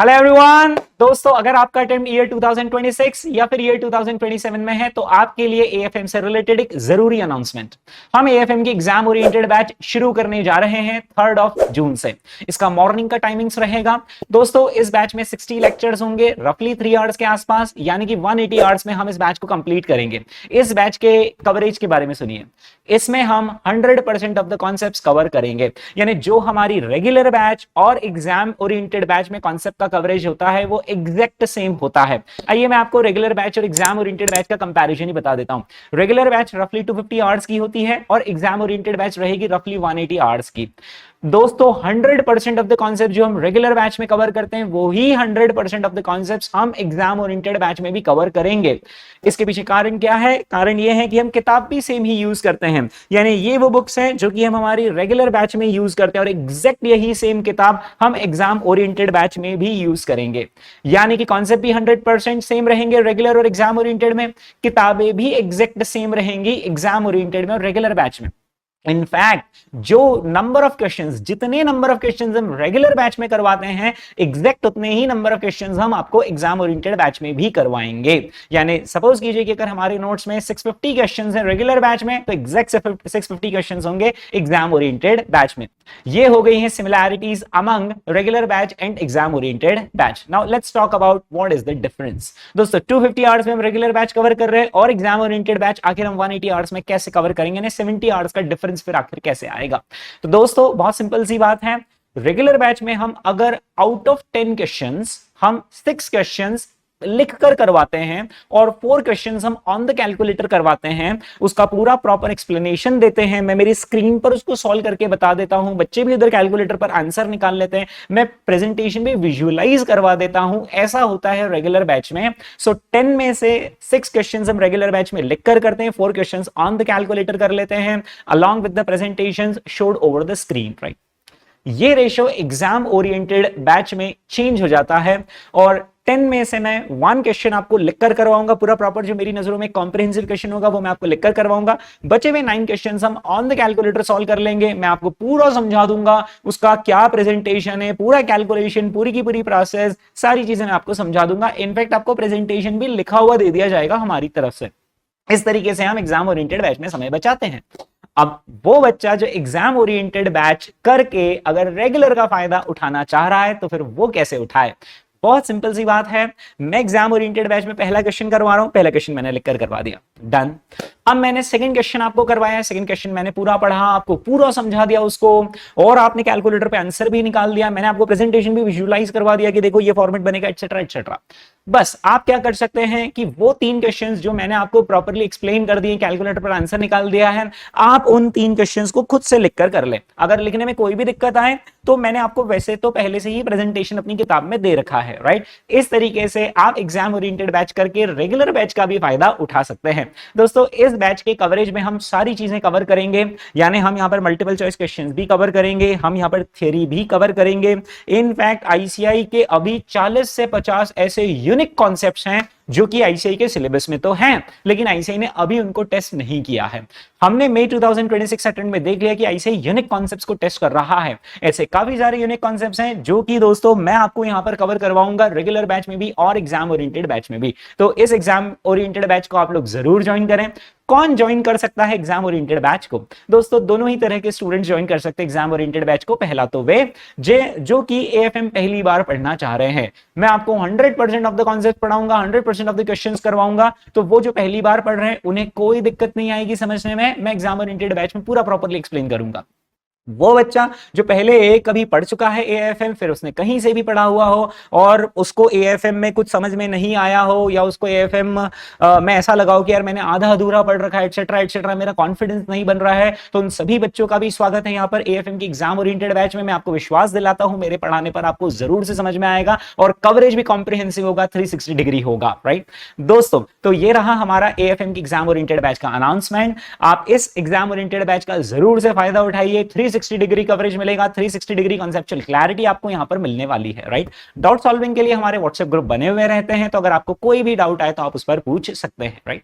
Hello everyone दोस्तों, अगर आपका अटेम्प्ट ईयर 2026 या फिर ईयर 2027 में है तो आपके लिए एएफएम से रिलेटेड एक जरूरी अनाउंसमेंट। हम एएफएम की एग्जाम ओरिएंटेड बैच शुरू करने जा रहे हैं 3 जून से। इसका मॉर्निंग का टाइमिंग्स रहेगा। दोस्तों इस बैच में 60 लेक्चर्स होंगे, रफली 3 आवर्स के आसपास, यानी कि 180 आवर्स में हम इस बैच को कंप्लीट करेंगे। इस बैच के कवरेज के बारे में सुनिए। इसमें हम 100% ऑफ द कॉन्सेप्ट्स कवर करेंगे, यानी जो हमारी रेगुलर बैच और एग्जाम ओरिएंटेड बैच में कॉन्सेप्ट का कवरेज होता है वो एग्जैक्ट सेम होता है। आइए मैं आपको रेगुलर बैच और एग्जाम ओरिएंटेड बैच का कंपैरिजन ही बता देता हूं। रेगुलर बैच रफली 250 आवर्स की होती है और एग्जाम ओरिएंटेड बैच रहेगी रफली 180 आवर्स की। दोस्तों 100% ऑफ द कॉन्सेप्ट जो हम रेगुलर बैच में कवर करते हैं वो ही 100% ऑफ द कॉन्सेप्ट्स हम एग्जाम ओरिएंटेड बैच में भी कवर करेंगे। इसके पीछे कारण क्या है? कारण ये है कि हम किताब भी सेम ही यूज करते हैं, यानी ये वो बुक्स हैं जो कि हम हमारी रेगुलर बैच में यूज करते हैं और एग्जैक्ट यही सेम किताब हम एग्जाम ओरिएंटेड बैच में भी यूज करेंगे। यानी कि कॉन्सेप्ट भी 100% सेम रहेंगे रेगुलर और एग्जाम ओरिएंटेड में, किताबें भी एग्जैक्ट सेम रहेंगी एग्जाम ओरिएंटेड में और रेगुलर बैच में। इनफैक्ट जो नंबर ऑफ क्वेश्चंस, जितने नंबर ऑफ क्वेश्चंस हम रेगुलर बैच में करवाते हैं एग्जैक्ट उतने ही नंबर ऑफ क्वेश्चंस हम आपको एग्जाम ओरिएंटेड बैच में भी करवाएंगे। यानी सपोज कीजिए कि अगर हमारे नोट्स में 650 क्वेश्चंस हैं रेगुलर बैच में तो एग्जैक्ट 650 क्वेश्चंस होंगे एग्जाम ओरिएंटेड बैच में। ये हो गई हैं similarities among regular batch and exam oriented batch. Now let's talk about what is the difference. दोस्तों 250 आवर्स में हम रेगुलर बैच कवर कर रहे हैं और एग्जाम ओरिएंटेड बैच आखिर हम 180 आवर्स में कैसे कवर करेंगे, 70 आवर्स का डिफरेंस फिर आखिर कैसे आएगा? तो दोस्तों बहुत सिंपल सी बात है, रेगुलर बैच में हम अगर आउट ऑफ 10 क्वेश्चंस हम 6 क्वेश्चंस लिखकर करवाते हैं और 4 क्वेश्चंस हम ऑन द कैलकुलेटर करवाते हैं, उसका पूरा प्रॉपर एक्सप्लेनेशन देते हैं, मैं मेरी स्क्रीन पर उसको सॉल्व करके बता देता हूं, बच्चे भी उधर कैलकुलेटर पर आंसर निकाल लेते हैं, मैं प्रेजेंटेशन में विजुअलाइज करवा देता हूं। ऐसा होता है रेगुलर बैच में। सो 10 में से 6 क्वेश्चंस हम रेगुलर बैच में लिखकर करते हैं, 4 क्वेश्चंस ऑन द कैलकुलेटर कर लेते हैं along with the presentations showed over the screen, right. ये रेशो एग्जाम ओरिएंटेड बैच में चेंज हो जाता है और 10 में से मैं 1 क्वेश्चन आपको लिखकर करवाऊंगा, पूरा प्रॉपर जो मेरी नजरों में कॉम्प्रिहेंसिव क्वेश्चन होगा वो मैं आपको लिखकर करवाऊंगा। बचे हुए 9 क्वेश्चंस हम ऑन द कैलकुलेटर सॉल्व कर लेंगे, मैं आपको पूरा समझा दूंगा उसका क्या प्रेजेंटेशन है, पूरा कैलकुलेशन, पूरी की पूरी प्रोसेस, सारी चीजें मैं आपको समझा दूंगा। इनफैक्ट आपको प्रेजेंटेशन भी लिखा हुआ दे दिया जाएगा हमारी तरफ से। इस तरीके से हम एग्जाम ओरिएंटेड बैच में समय बचाते हैं। अब वो बच्चा जो एग्जाम ओरिएंटेड बैच करके अगर रेगुलर का फायदा उठाना चाह रहा है तो फिर वो कैसे उठाए? बहुत सिंपल सी बात है, मैं एग्जाम ओरिएंटेड बैच में पहला क्वेश्चन करवा रहा हूं, पहला क्वेश्चन मैंने लिखकर करवा दिया, डन। अब मैंने सेकंड क्वेश्चन आपको करवाया है, सेकंड क्वेश्चन मैंने पूरा पढ़ा, आपको पूरा समझा दिया उसको और आपने कैलकुलेटर पे आंसर भी निकाल दिया, मैंने आपको प्रेजेंटेशन भी विजुअलाइज करवा दिया कि देखो ये फॉर्मेट बनेगा एटसेट्रा एटसेट्रा। बस आप क्या कर सकते हैं कि वो 3 क्वेश्चंस जो मैंने आपको प्रॉपर्ली एक्सप्लेन कर दिए, कैलकुलेटर पर आंसर निकाल दिया है, आप उन 3 क्वेश्चंस को खुद से लिखकर कर लें। अगर लिखने में कोई भी दिक्कत आए तो मैंने आपको वैसे तो पहले से ही प्रेजेंटेशन अपनी किताब में दे रखा है, राइट। इस तरीके से आप एग्जाम ओरिएंटेड बैच करके रेगुलर बैच का भी फायदा उठा सकते हैं। दोस्तों इस बैच के कवरेज में हम सारी चीजें कवर करेंगे, यानी हम यहां पर मल्टीपल चॉइस क्वेश्चंस भी कवर करेंगे, हम यहां पर थ्योरी भी कवर करेंगे। इनफैक्ट आईसीआई के अभी 40 से 50 ऐसे यूनिक कॉन्सेप्ट्स हैं जो कि आईसीआई के सिलेबस में तो हैं, लेकिन आईसीआई ने अभी उनको टेस्ट नहीं किया है। हमने मई 2026 अटेम्प्ट में देख लिया कि आईसीआई यूनिक कॉन्सेप्ट्स को टेस्ट कर रहा है। ऐसे काफी सारे यूनिक कॉन्सेप्ट्स हैं जो कि दोस्तों मैं आपको यहां पर कवर करवाऊंगा रेगुलर बैच में भी और एग्जाम ओरिएंटेड बैच में भी। तो इस एग्जाम ओरिएंटेड बैच को आप लोग जरूर ज्वाइन करें। कौन ज्वाइन कर सकता है एग्जाम ओरिएंटेड बैच को? दोस्तों दोनों ही तरह के स्टूडेंट्स ज्वाइन कर सकते हैं एग्जाम ओरिएंटेड बैच को। पहला तो वे जो कि एएफएम पहली बार पढ़ना चाह रहे हैं, मैं आपको 100% ऑफ द कॉन्सेप्ट पढ़ाऊंगा, 100% ऑफ द क्वेश्चंस करवाऊंगा, तो वो जो पहली बार पढ़ रहे हैं उन्हें कोई दिक्कत नहीं आएगी समझने में, मैं एग्जाम ओरिएंटेड बैच में पूरा प्रॉपर्ली एक्सप्लेन करूंगा। वो बच्चा जो पहले कभी पढ़ चुका है एएफएम, फिर उसने कहीं से भी पढ़ा हुआ हो और उसको एएफएम में कुछ समझ में नहीं आया हो, या उसको एएफएम में ऐसा लगा हो कि यार मैंने आधा अधूरा पढ़ रखा है एटसेट्रा एटसेट्रा, मेरा कॉन्फिडेंस नहीं बन रहा है, तो उन सभी बच्चों का भी स्वागत है यहाँ पर एएफएम की एग्जाम ओरिएंटेड बैच में। मैं आपको विश्वास दिलाता हूं मेरे पढ़ाने पर आपको जरूर से समझ में आएगा और कवरेज भी कॉम्प्रिहेंसिव होगा, 360 डिग्री होगा, राइट दोस्तों। तो ये रहा हमारा एएफएम की एग्जाम ओरिएंटेड बैच का अनाउंसमेंट। आप इस एग्जाम ओरिएंटेड बैच का जरूर से फायदा उठाइए, 360 डिग्री कवरेज मिलेगा, 360 डिग्री कॉन्सेप्चुअल क्लैरिटी आपको यहां पर मिलने वाली है, राइट। डाउट सॉल्विंग के लिए हमारे व्हाट्सएप ग्रुप बने हुए रहते हैं, तो अगर आपको कोई भी डाउट आए तो आप उस पर पूछ सकते हैं, राइट।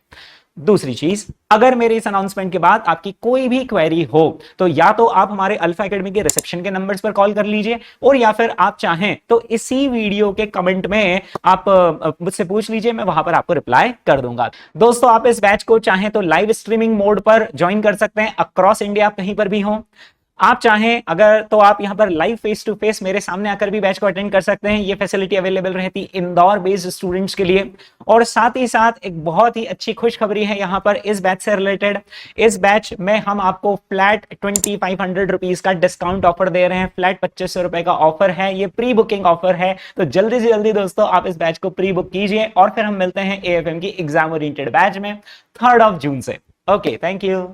दूसरी चीज, अगर मेरे इस अनाउंसमेंट के बाद आपकी कोई भी क्वेरी हो तो या तो आप हमारे अल्फा एकेडमी के रिसेप्शन के नंबर्स पर कॉल कर लीजिए, और या फिर आप चाहें तो इसी वीडियो के कमेंट में आप मुझसे पूछ लीजिए, मैं वहां पर आपको रिप्लाई कर दूंगा। दोस्तों, आप इस बैच को चाहें तो लाइव स्ट्रीमिंग मोड पर ज्वाइन कर सकते हैं अक्रॉस इंडिया, कहीं पर भी हो। आप चाहें अगर तो आप यहां पर लाइव फेस टू फेस मेरे सामने आकर भी बैच को अटेंड कर सकते हैं। ये फैसिलिटी अवेलेबल रहती इंदौर बेस्ड स्टूडेंट्स के लिए। और साथ ही साथ एक बहुत ही अच्छी खुशखबरी है यहां पर इस बैच से रिलेटेड। इस बैच में हम आपको फ्लैट 2500 रुपीज का डिस्काउंट ऑफर दे रहे हैं। फ्लैट 2500 रुपए का ऑफर है, ये प्री बुकिंग ऑफर है। तो जल्दी से जल्दी दोस्तों आप इस बैच को प्री बुक कीजिए, और फिर हम मिलते हैं एएफएम की एग्जाम ओरिएंटेड बैच में 3 जून से। Okay, thank you.